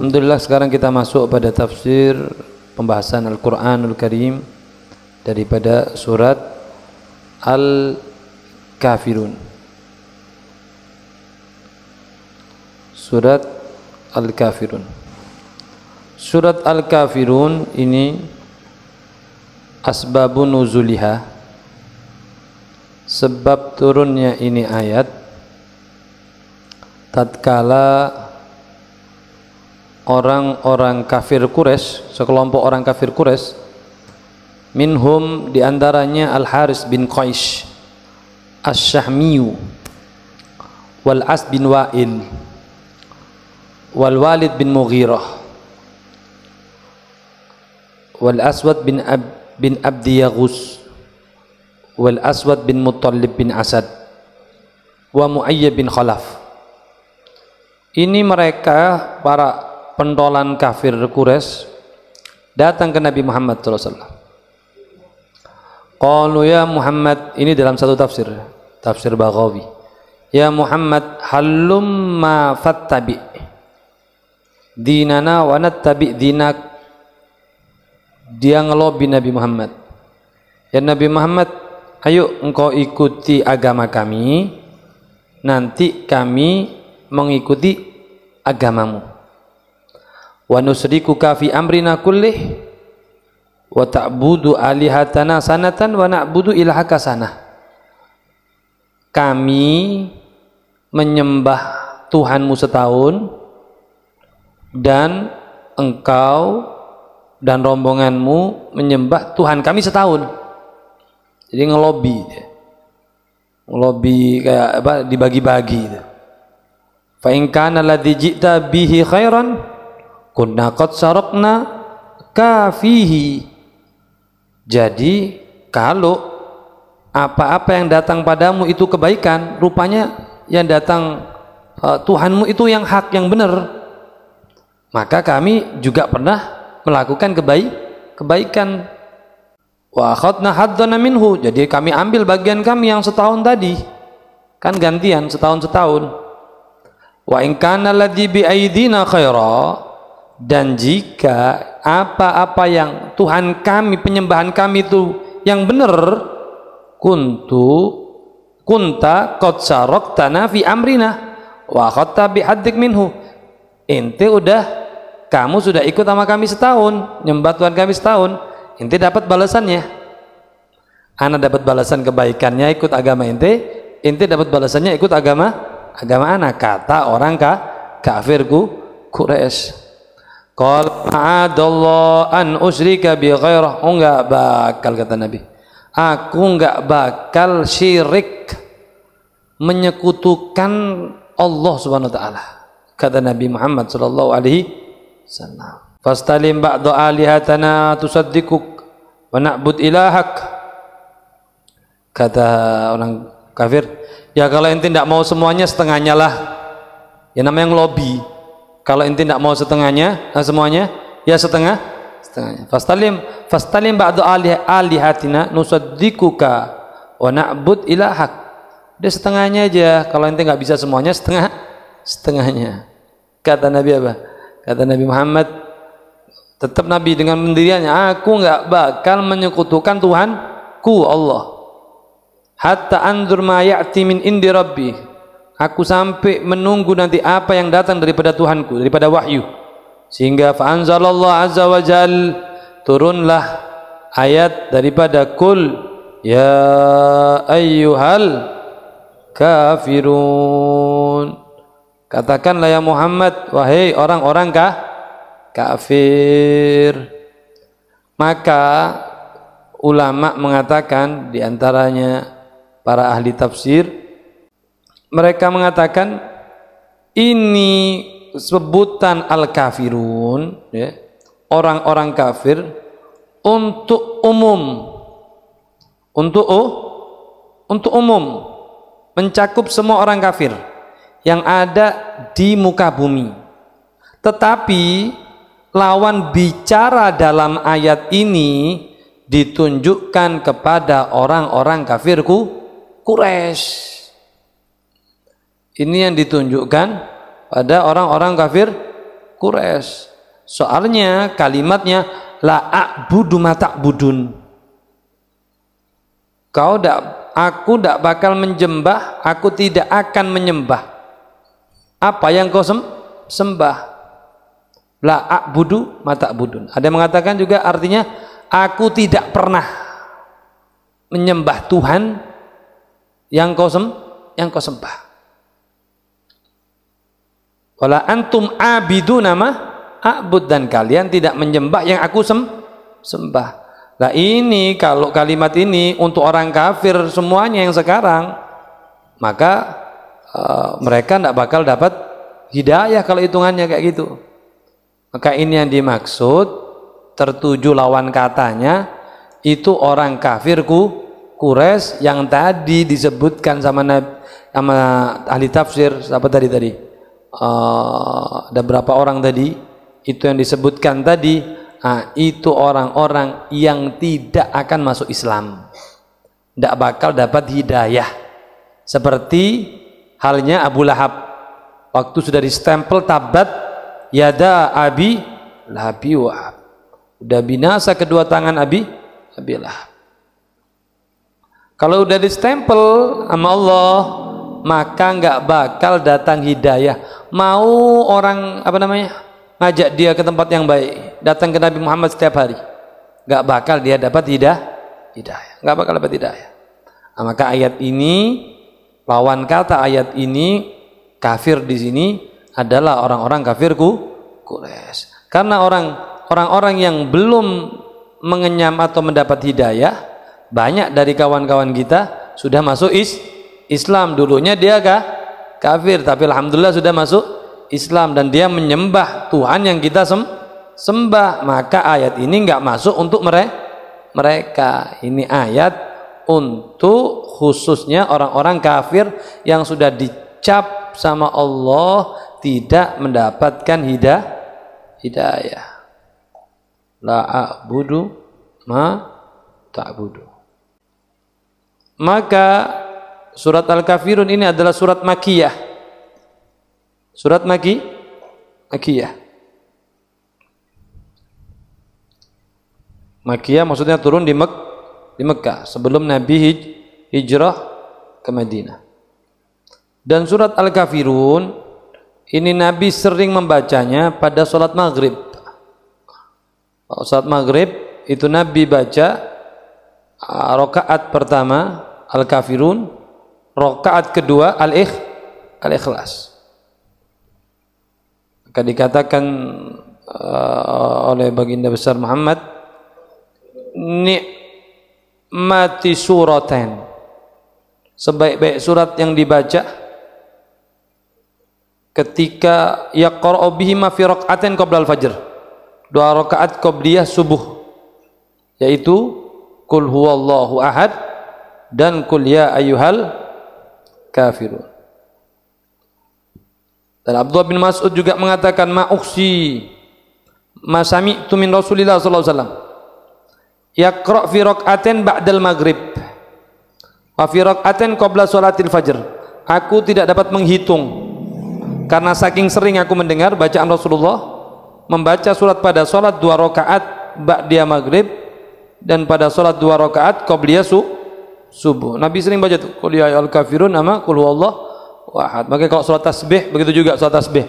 Alhamdulillah, sekarang kita masuk pada tafsir pembahasan Al-Quranul Karim daripada surat Al-Kafirun. Surat Al-Kafirun. Surat Al-Kafirun ini asbabun nuzuliha, sebab turunnya ini ayat tatkala orang-orang kafir Quraisy, sekelompok orang kafir Quraisy, minhum diantaranya Al-Haris bin Qais Asy-Syahmiyu, wal As bin Wa'il, wal Walid bin Mughirah, wal Aswad bin Abdi Yaghus, wal Aswad bin Muttalib bin Asad, wa Mu'ayyib bin Khalaf. Ini mereka para pentolan kafir Quraisy datang ke Nabi Muhammad SAW. Qalu ya Muhammad, ini dalam satu tafsir, tafsir Baghawi. Ya Muhammad, halumma fattabi dinana wa nattabi dinak. Dia ngelobi Nabi Muhammad. Ya Nabi Muhammad, ayo engkau ikuti agama kami, nanti kami mengikuti agamamu. Wa nusrikuka fi amrina kullih wa ta'budu alihatana sanatan wa na'budu ilahaka sanah. Kami menyembah Tuhanmu setahun dan engkau dan rombonganmu menyembah Tuhan kami setahun. Jadi ngelobi kayak apa, dibagi-bagi. Fa in kana alladhi ji'ta bihi khairan kunna qad sarakna kafihi. Jadi kalau apa-apa yang datang padamu itu kebaikan, rupanya yang datang Tuhanmu itu yang hak, yang benar, maka kami juga pernah melakukan kebaikan. Wa akhadna haddana minhu, jadi kami ambil bagian kami yang setahun tadi, kan gantian setahun. Wa in kana alladhi bi aidina khaira, dan jika apa-apa yang Tuhan kami, penyembahan kami itu yang benar, kunta qad saraktana fi amrina wa akhadta bi haddik minhu. Ente kamu sudah ikut sama kami setahun, nyembah Tuhan kami setahun, ente dapat balasannya. Ana dapat balasan kebaikannya ikut agama ente dapat balasannya ikut agama ana, kata orang kafirku Quraisy. Qal ma'adallah an usyrika bi ghairah. Enggak bakal, kata Nabi, aku enggak bakal syirik, menyekutukan Allah Subhanahu wa taala, kata Nabi Muhammad sallallahu alaihi wasallam. Fastalim ba'da alihatana tusaddikuk wa na'bud ilahak. Kata orang kafir, ya kalau ente tidak mau semuanya, setengahnya lah. Ya namanya ngelobi. Kalau ente tidak mau setengahnya, semuanya, ya setengahnya. Fastalim ba'da alihatina nusaddikuka wa na'bud ilahak. Dia setengahnya aja. Kalau ente nggak bisa semuanya, setengahnya. Kata Nabi apa? Kata Nabi Muhammad, tetap Nabi dengan pendiriannya, aku nggak bakal menyekutukan Tuhanku Allah, hatta anzur ma ya'ti min indi rabbi, aku sampai menunggu nanti apa yang datang daripada Tuhanku, daripada wahyu. Sehingga fa anzalallahu azza wa jal, turunlah ayat daripada kul ya ayyuhal kafirun, katakanlah ya Muhammad, wahai orang-orang kafir. Maka ulama mengatakan, diantaranya para ahli tafsir, mereka mengatakan ini sebutan al-kafirun, ya, orang-orang kafir, untuk umum, untuk umum, mencakup semua orang kafir yang ada di muka bumi. Tetapi lawan bicara dalam ayat ini ditunjukkan kepada orang-orang kafirku Quraisy. Ini yang ditunjukkan pada orang-orang kafir Quraisy. Soalnya kalimatnya la a'budu ma ta'budun. Aku tidak bakal menyembah, aku tidak akan menyembah apa yang kau sembah. La a'budu ma ta'budun. Ada yang mengatakan juga artinya aku tidak pernah menyembah Tuhan yang kau sembah. Wala antum abiduna ma a'bud, dan kalian tidak menyembah yang aku sembah. Nah ini kalau kalimat ini untuk orang kafir semuanya yang sekarang, maka mereka tidak bakal dapat hidayah kalau hitungannya kayak gitu. Maka ini yang dimaksud, tertuju lawan katanya itu orang kafir Quraisy yang tadi disebutkan sama ahli tafsir. Siapa tadi? Ada berapa orang tadi? Itu yang disebutkan tadi. Itu orang-orang yang tidak akan masuk Islam, tidak bakal dapat hidayah, seperti halnya Abu Lahab waktu sudah distempel tabat yada abi lahabi wahab, udah binasa kedua tangan abi Lahab. Kalau udah distempel sama Allah, maka nggak bakal datang hidayah. Mau orang ngajak dia ke tempat yang baik, datang ke Nabi Muhammad setiap hari, nggak bakal dia dapat hidayah, nggak bakal dapat hidayah. Maka ayat ini, lawan kata ayat ini, kafir di sini adalah orang-orang kafir Quraisy. Karena orang-orang yang belum mengenyam atau mendapat hidayah, banyak dari kawan-kawan kita sudah masuk Islam. Dulunya dia kafir, tapi alhamdulillah sudah masuk Islam dan dia menyembah Tuhan yang kita sembah. Maka ayat ini nggak masuk untuk mereka. Ini ayat untuk khususnya orang-orang kafir yang sudah dicap sama Allah tidak mendapatkan hidayah. La a'budu ma ta'budu. Maka surat Al-Kafirun ini adalah surat Makkiyah. Surat Makkiyah. Makkiyah maksudnya turun di Mekkah sebelum Nabi hijrah ke Madinah. Dan surat Al-Kafirun ini Nabi sering membacanya pada sholat maghrib. Sholat maghrib itu Nabi baca rakaat pertama Al-Kafirun, rakaat kedua Al-Ikhlas. Maka dikatakan oleh baginda besar Muhammad, nikmati suratain, sebaik-baik surat yang dibaca ketika yaqra'u bihima fi rak'atain qabla al-fajr, 2 rakaat qabliyah subuh, yaitu qul huwallahu ahad dan qul ya ayyuhal kafirun. Dan Abdullah bin Mas'ud juga mengatakan ma'uksi ma sami'tu min Rasulillah sallallahu alaihi wasallam yaqra' fi rak'atain ba'dal maghrib wa fi rak'atain qabla sholatil fajr. Aku tidak dapat menghitung karena saking sering aku mendengar bacaan Rasulullah membaca surat pada sholat 2 rakaat ba'da maghrib dan pada sholat 2 rakaat qabliyah subuh. Nabi sering baca tuh qul ya ayyuhal kafirun ama qul huwallahu ahad. Maka kalau sholat tasbih begitu juga, sholat tasbih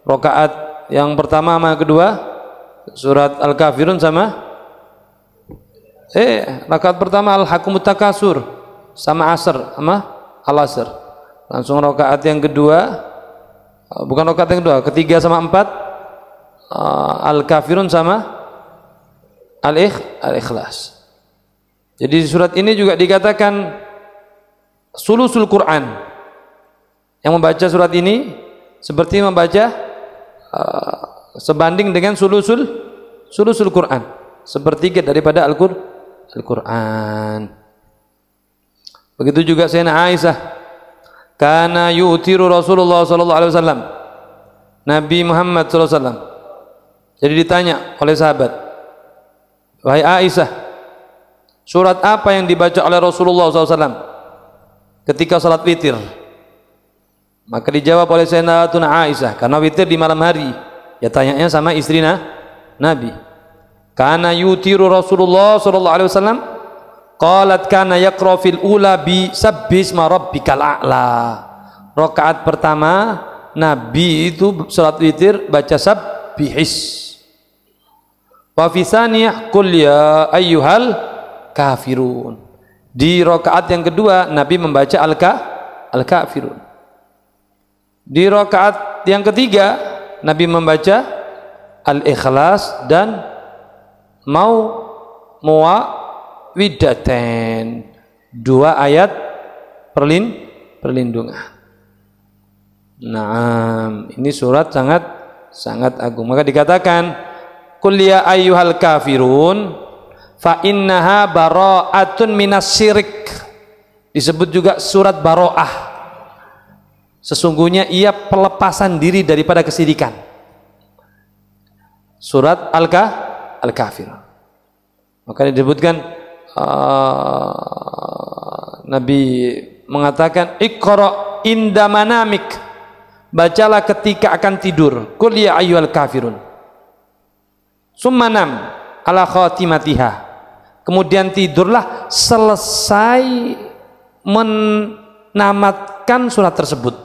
rakaat yang pertama sama yang kedua surat Al-Kafirun sama rakaat pertama Al-Hakumut Takasur sama Asr sama Al-Asr. Langsung rakaat yang kedua, bukan rakaat yang kedua, ketiga sama 4 Al-Kafirun sama Al-Ikhlas. Jadi surat ini juga dikatakan sulusul Quran. Yang membaca surat ini seperti membaca sebanding dengan sulusul Quran, sepertiga daripada Al-Quran. Begitu juga Sayyidina Aisyah, kana yu'tiru Rasulullah sallallahu alaihi wasallam, Nabi Muhammad sallallahu alaihi wasallam. Jadi ditanya oleh sahabat, wahai Aisyah, surat apa yang dibaca oleh Rasulullah sallallahu alaihi wasallam ketika salat witir? Maka dijawab oleh Sayyidatuna Aisyah, karena witir di malam hari, Ya tanyanya sama istri Nabi. Kana yutiru Rasulullah sallallahu alaihi wasallam qalat kana yaqra fil ula bi sabbisma rabbikal a'la. Rakaat pertama Nabi itu salat witir baca sabbihis. Wa fi tsaniyah qul ya ayyuhal kafirun. Di rakaat yang kedua Nabi membaca al-kafirun. Di rakaat yang ketiga Nabi membaca al-ikhlas dan muawwidhatain, 2 ayat perlindungan. Nah, ini surat sangat agung. Maka dikatakan qul ya ayyuhal kafirun fa innaha bara'atun minas syirik. Disebut juga surat Baro'ah. Sesungguhnya ia pelepasan diri daripada kesyirikan. Surat Al-Kafir. Maka disebutkan Nabi mengatakan iqra inda manamik, bacalah ketika akan tidur, qul ya ayyuhal kafirun, summa nam ala khatimatiha, kemudian tidurlah selesai menamatkan surat tersebut.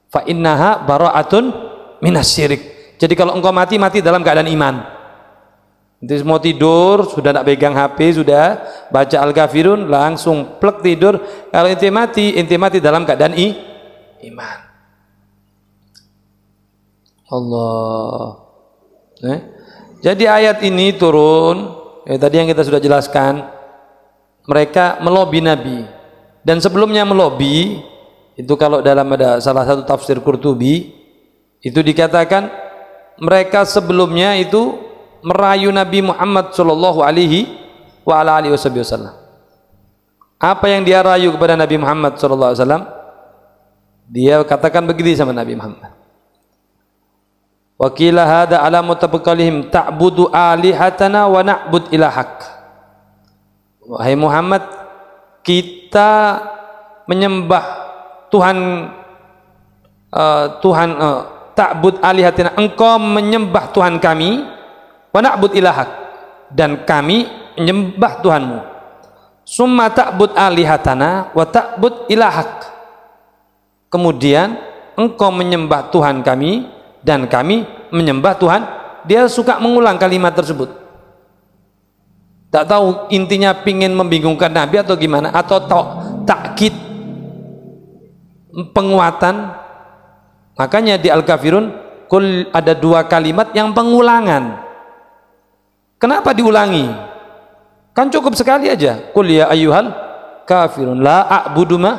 Fa innaha bara'atun minas syirik. Jadi kalau engkau mati dalam keadaan iman. Nanti mau tidur, sudah tak pegang HP, sudah baca Al-Kafirun, langsung plek tidur. Kalau inti mati dalam keadaan iman. Allah. Jadi ayat ini turun, tadi yang kita sudah jelaskan, mereka melobi Nabi. Dan sebelumnya melobi, itu kalau dalam ada salah satu tafsir Qurtubi, itu dikatakan mereka sebelumnya itu merayu Nabi Muhammad sallallahu alaihi wasallam. Apa yang dia rayu kepada Nabi Muhammad sallallahu alaihi wasallam? Dia katakan begini sama Nabi Muhammad. Wa qila hada ala mutabaqalihim ta'budu alihatana wa na'bud ilahak. Wahai Muhammad, kita menyembah ta'bud alihatina, engkau menyembah Tuhan kami, wa na'bud ilahak, dan kami menyembah Tuhanmu. Summa ta'bud alihatana wa ta'bud ilahak, kemudian engkau menyembah Tuhan kami dan kami menyembah Tuhan. Dia suka mengulang kalimat tersebut. Tak tahu intinya pingin membingungkan Nabi atau gimana, atau takkid, penguatan. Makanya di Al-Kafirun ada 2 kalimat yang pengulangan. Kenapa diulangi? Kan cukup sekali aja. Qul ya ayyuhal kafirun la a'budu ma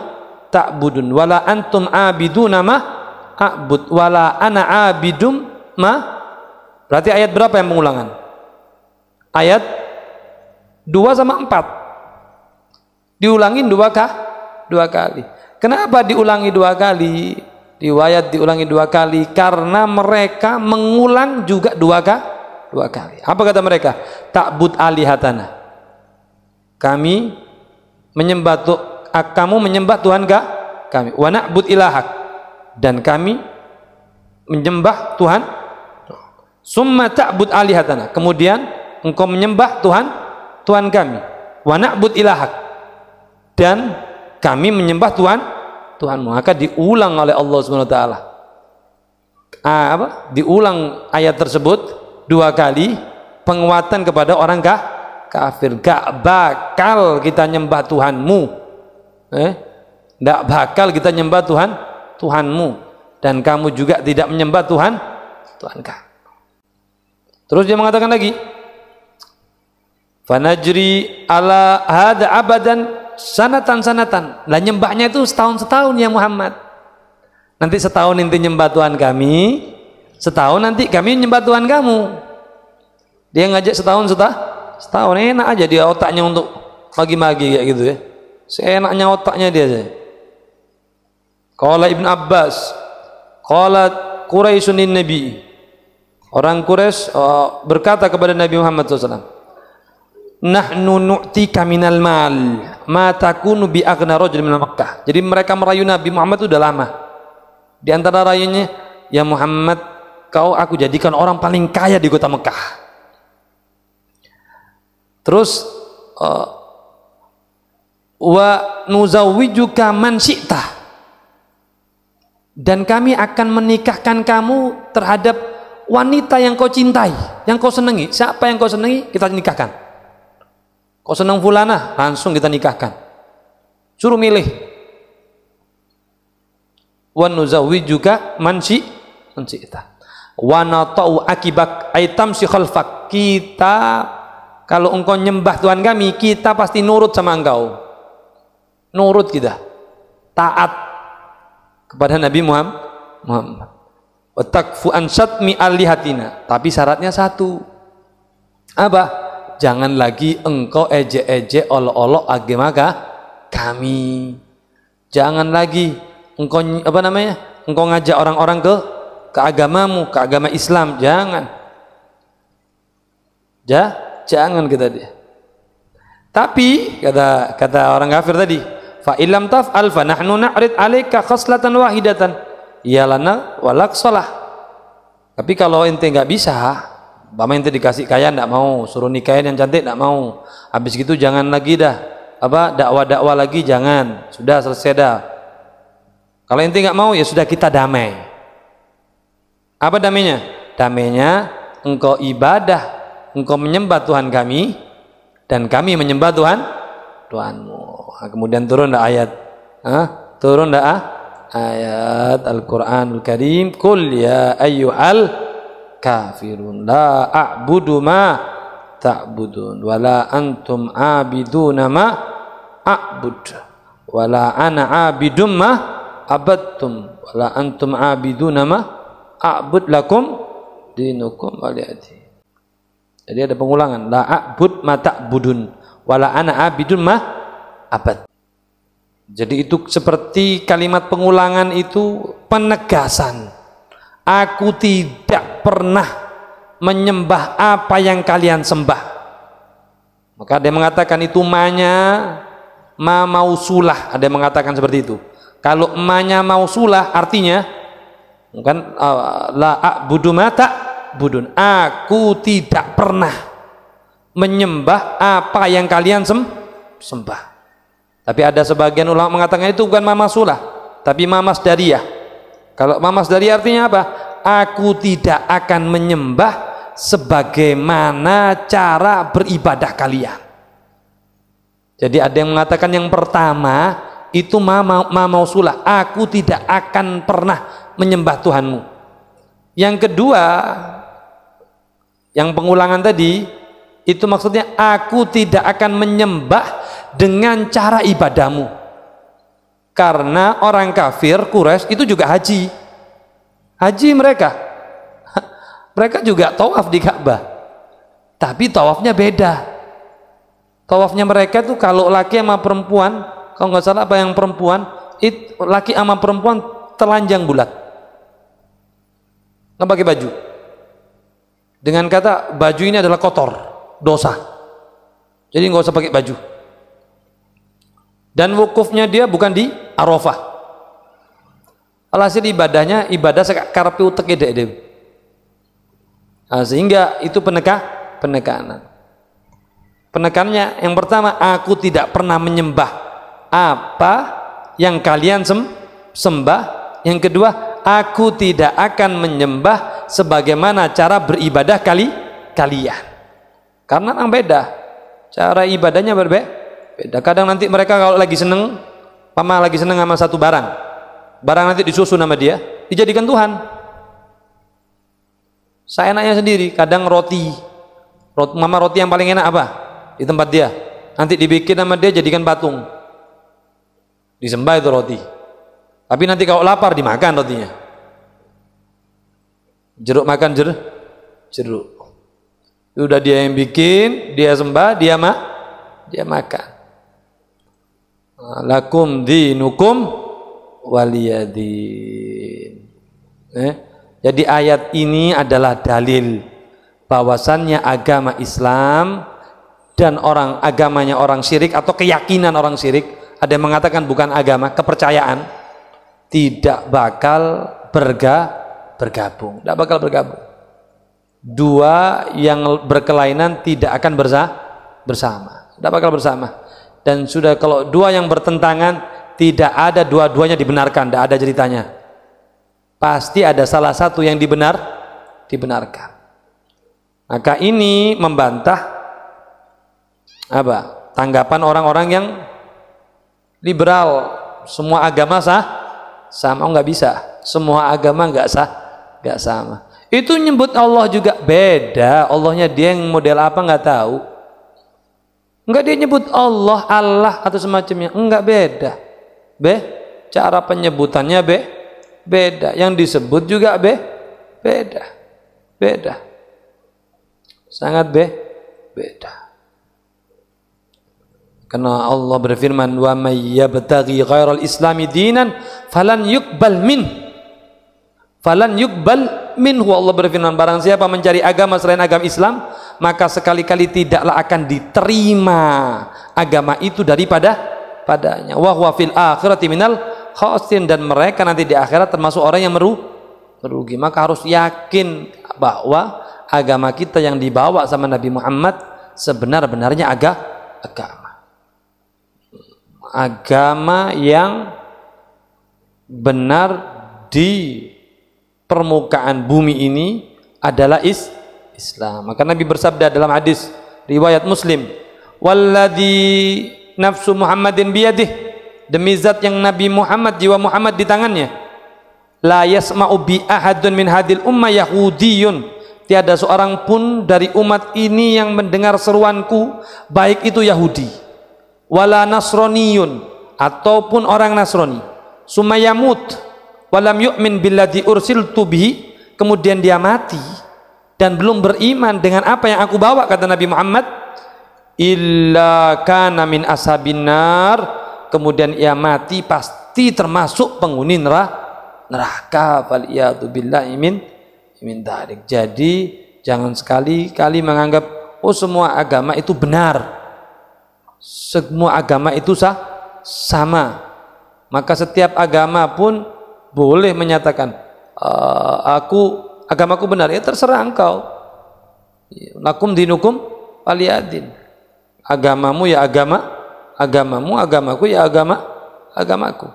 ta'budun wala antum abiduna ma a'bud wala ana abidum ma. Berarti ayat berapa yang pengulangan? Ayat 2 sama 4. Diulangin 2 kali. Kenapa diulangi 2 kali? Riwayat diulangi 2 kali karena mereka mengulang juga 2 kali. Apa kata mereka? Ta'bud alihatana, kami menyembah kamu menyembah Tuhan kami. Wa na'bud ilahak, dan kami menyembah Tuhan. Summa ta'bud alihatana, kemudian engkau menyembah Tuhan kami. Wa na'bud ilahak, dan kami menyembah Tuhanmu. Maka diulang oleh Allah Subhanahu wa taala. Diulang ayat tersebut 2 kali, penguatan kepada orang kafir. Gak bakal kita nyembah Tuhanmu. Gak bakal kita nyembah Tuhanmu, dan kamu juga tidak menyembah Tuhan kami. Terus dia mengatakan lagi, fanajri ala hada abadan sanatan. Lah nyembahnya itu setahun ya Muhammad. Nanti setahun inti nyembah Tuhan kami, setahun nanti kami nyembah Tuhan kamu. Dia ngajak setahun enak aja dia otaknya untuk magi-magi kayak gitu ya. Seenaknya otaknya dia aja. Qala Ibn Abbas, qala Quraisyun Nabi. Orang Quraisy berkata kepada Nabi Muhammad SAW, nahnu nu'tika minal mal ma takunu bi aghna rajul min Makkah. Jadi mereka merayu Nabi Muhammad itu udah lama. Di antara rayunya, ya Muhammad, aku jadikan orang paling kaya di kota Mekah. Terus wa nuzawwijuka man syi'ta, dan kami akan menikahkan kamu terhadap wanita yang kau cintai, yang kau senangi. Siapa yang kau senangi, kita nikahkan. Kau senang fulanah, langsung kita nikahkan. Suruh milih. Wa nuzawwijuka man syi'ta wa nata'u akibak aitam si khalfak. Kita, kalau engkau nyembah Tuhan kami, kita pasti nurut sama engkau. Nurut kita, taat kepada Nabi Muhammad. Wa takfu an syatmi alihatina. Tapi syaratnya satu. Apa? Jangan lagi engkau ejek-ejek, olok-olok agama kami. Jangan lagi engkau engkau ngajak orang-orang ke agamamu, ke agama Islam. Jangan. Jangan kita dia. Tapi kata orang kafir tadi, fa illam taf'al fa nahnu na'rid 'alaika khaslatan wahidatan ya lana walak shalah. Tapi kalau ente nggak bisa, Bapak ente dikasih kaya nggak mau, suruh nikahin yang cantik nggak mau, habis gitu jangan lagi dah dakwah lagi, jangan, sudah selesai dah. Kalau ente nggak mau, ya sudah, kita damai. Apa damainya? Damainya engkau ibadah, engkau menyembah Tuhan kami dan kami menyembah Tuhanmu. Nah, kemudian turun dah ayat, turun dah ayat Al-Quranul Karim, Qul ya ayyuhal kafirun la a'budu ma ta'budun wala antum abiduna ma a'bud wala ana abidum ma abadtum wala antum abiduna ma a'bud lakum dinukum waliyati. Jadi ada pengulangan, la a'bud ma ta'budun wala ana abidun ma abad. Jadi itu seperti kalimat pengulangan itu penegasan. Aku tidak pernah menyembah apa yang kalian sembah. Maka ada yang mengatakan itu ma mausulah, ada yang mengatakan seperti itu. Kalau ma-nya mausulah artinya kan la a'budu ma ta'budun. Aku tidak pernah menyembah apa yang kalian sembah. Tapi ada sebagian ulama mengatakan itu bukan ma mausulah, tapi ma masdariyah. Kalau ma masdariyah artinya apa? Aku tidak akan menyembah sebagaimana cara beribadah kalian. Jadi ada yang mengatakan yang pertama itu ma mausulah, aku tidak akan pernah menyembah Tuhanmu. Yang kedua, yang pengulangan tadi itu maksudnya aku tidak akan menyembah dengan cara ibadahmu. Karena orang kafir Quraisy itu juga haji mereka juga tawaf di Ka'bah, tapi tawafnya beda. Tawafnya mereka tuh kalau laki sama perempuan, kalau nggak salah apa yang perempuan, laki sama perempuan telanjang bulat, nggak pakai baju, dengan kata baju ini adalah kotor, dosa, jadi nggak usah pakai baju. Dan wukufnya dia bukan di Arafah. Alhasil ibadahnya ibadah sekarepe utek edek. Nah, sehingga itu penekanan. Penekannya yang pertama, aku tidak pernah menyembah apa yang kalian sembah. Yang kedua, aku tidak akan menyembah sebagaimana cara beribadah kalian. Karena memang beda. Cara ibadahnya berbeda. Kadang nanti mereka kalau lagi seneng sama satu barang nanti disusun sama dia, dijadikan Tuhan. Saya enaknya sendiri, kadang roti yang paling enak apa di tempat dia, nanti dibikin sama dia jadikan patung, disembah itu roti. Tapi nanti kalau lapar dimakan rotinya, jeruk makan jeruk. Udah dia yang bikin, dia sembah, dia makan. Lakum dinukum waliyadin. Jadi ayat ini adalah dalil bahwasannya agama Islam dan agamanya orang syirik atau keyakinan orang syirik, ada yang mengatakan bukan agama, kepercayaan, tidak bakal bergabung. Tidak bakal bergabung. Dua yang berkelainan tidak akan bersama. Tidak bakal bersama. Dan sudah kalau dua yang bertentangan, tidak ada dua-duanya dibenarkan. Tidak ada ceritanya. Pasti ada salah satu yang dibenarkan. Maka ini membantah apa? Tanggapan orang-orang yang liberal. Semua agama sama. Nggak bisa. Semua agama nggak sama. Itu nyebut Allah juga beda. Allahnya dia yang model apa nggak tahu. Enggak, dia nyebut Allah atau semacamnya. Enggak, beda. Cara penyebutannya beda. Yang disebut juga beda. Sangat beda. Karena Allah berfirman, wa may yabtaghi ghairal islami dinan falan yuqbal minhu. Allah berfirman, barang siapa mencari agama selain agama Islam, maka sekali-kali tidaklah akan diterima agama itu padanya. Wa huwa fil akhirati minal khasirin, dan mereka nanti di akhirat termasuk orang yang merugi. Maka harus yakin bahwa agama kita yang dibawa sama Nabi Muhammad sebenar-benarnya agama yang benar di permukaan bumi ini adalah Islam. Maka Nabi bersabda dalam hadis riwayat Muslim, walladzi nafsu Muhammadin biyadih, demi zat yang Nabi Muhammad, jiwa Muhammad di tangannya, la yasma'u bi ahadun min hadil ummah yahudiyun, tiada seorang pun dari umat ini yang mendengar seruanku, baik itu Yahudi wala nasroniyun, ataupun orang Nasrani, sumayamut walam yu'min billadzi ursiltu bihi, kemudian dia mati dan belum beriman dengan apa yang aku bawa, kata Nabi Muhammad, illa kana min ashabin nar, kemudian ia mati pasti termasuk penghuni neraka. Faliyadu billahi min dzalik. Jadi jangan sekali-kali menganggap semua agama itu benar, semua agama itu sama. Maka setiap agama pun boleh menyatakan agamaku benar. Ya terserah engkau. Lakum dinukum waliyadin. Agamamu ya agamamu, agamaku ya agamaku.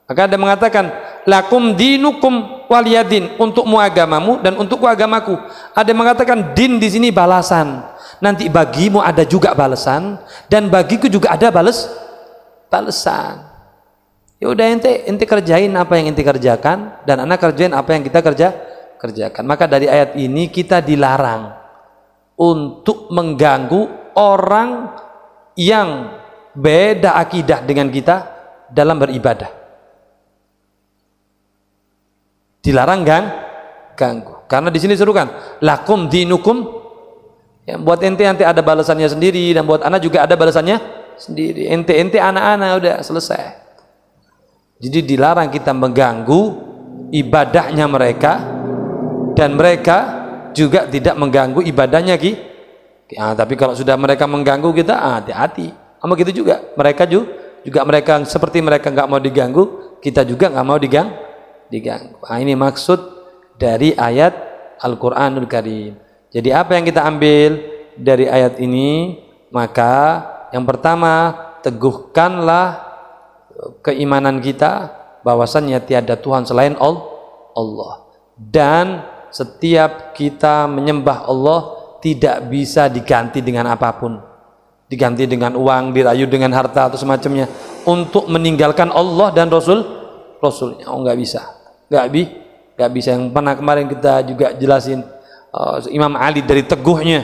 Maka ada mengatakan lakum dinukum waliyadin, untukmu agamamu dan untukku agamaku. Ada mengatakan din di sini balasan. Nanti bagimu ada juga balasan dan bagiku juga ada balasan. Ya udah, ente kerjain apa yang ente kerjakan dan anak kerjain apa yang kita kerjakan. Maka dari ayat ini kita dilarang untuk mengganggu orang yang beda akidah dengan kita dalam beribadah. Dilarang ganggu. Karena di sini serukan lakum dinukum, ya, buat ente nanti ada balasannya sendiri dan buat anak juga ada balasannya sendiri. Ente anak-anak udah selesai. Jadi dilarang kita mengganggu ibadahnya mereka dan mereka juga tidak mengganggu ibadahnya tapi kalau sudah mereka mengganggu kita, hati-hati. Sama gitu juga mereka mereka seperti mereka nggak mau diganggu, kita juga nggak mau diganggu. Ini maksud dari ayat Al-Quranul Karim. Jadi apa yang kita ambil dari ayat ini? Maka yang pertama, teguhkanlah keimanan kita bahwasannya tiada Tuhan selain Allah, dan setiap kita menyembah Allah tidak bisa diganti dengan apapun, diganti dengan uang, dirayu dengan harta atau semacamnya untuk meninggalkan Allah dan Rasulnya. Nggak bisa. Yang pernah kemarin kita juga jelasin, Imam Ali dari teguhnya,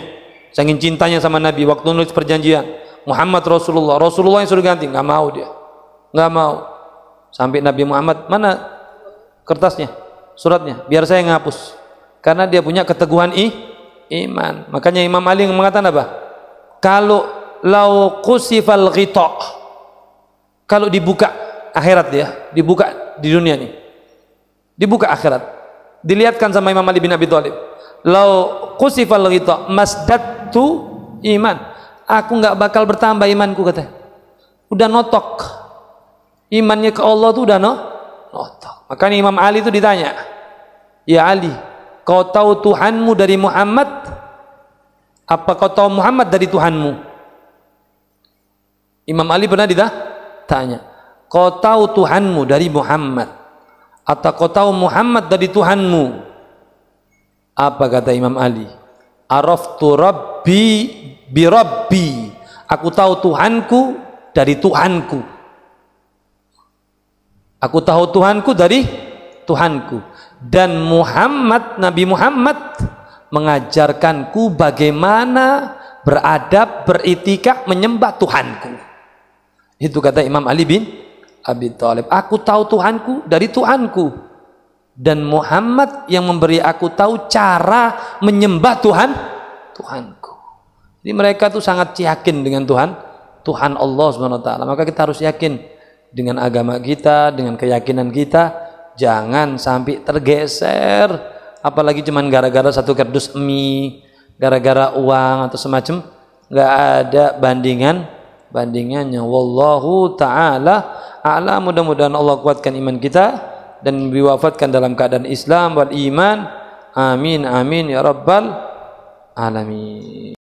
saking cintanya sama Nabi, waktu nulis perjanjian Muhammad Rasulullah yang suruh ganti, nggak mau dia. Nggak mau. Sampai Nabi Muhammad, mana kertasnya, suratnya, biar saya ngapus. Karena dia punya keteguhan iman. Makanya Imam Ali mengatakan apa? Kalau lau qusifal ghita', kalau dibuka akhirat, ya dibuka di dunia nih, dibuka akhirat, dilihatkan sama Imam Ali bin Abi Thalib, lau qusifal ghita' masdadtu iman, aku nggak bakal bertambah imanku, kata. Udah notok. Imannya ke Allah itu udah notok. Makanya Imam Ali itu ditanya, Ya Ali, kau tahu Tuhanmu dari Muhammad? Apa kau tahu Muhammad dari Tuhanmu? Imam Ali pernah ditanya, kau tahu Tuhanmu dari Muhammad atau kau tahu Muhammad dari Tuhanmu? Apa kata Imam Ali? Araftu Rabbi bi Rabbi. Aku tahu Tuhanku dari Tuhanku. Aku tahu Tuhanku dari Tuhanku. Dan Muhammad, Nabi Muhammad mengajarkanku bagaimana beradab, beritikaf, menyembah Tuhanku. Itu kata Imam Ali bin Abi Thalib. Aku tahu Tuhanku dari Tuhanku. Dan Muhammad yang memberi aku tahu cara menyembah Tuhanku. Jadi mereka tuh sangat yakin dengan Tuhan Allah SWT. Maka kita harus yakin dengan agama kita, dengan keyakinan kita, jangan sampai tergeser, apalagi cuman gara-gara satu kardus mie, gara-gara uang atau semacam, nggak ada bandingannya. Wallahu ta'ala a'lam. Mudah-mudahan Allah kuatkan iman kita dan diwafatkan dalam keadaan Islam wal iman. Amin amin ya rabbal alamin.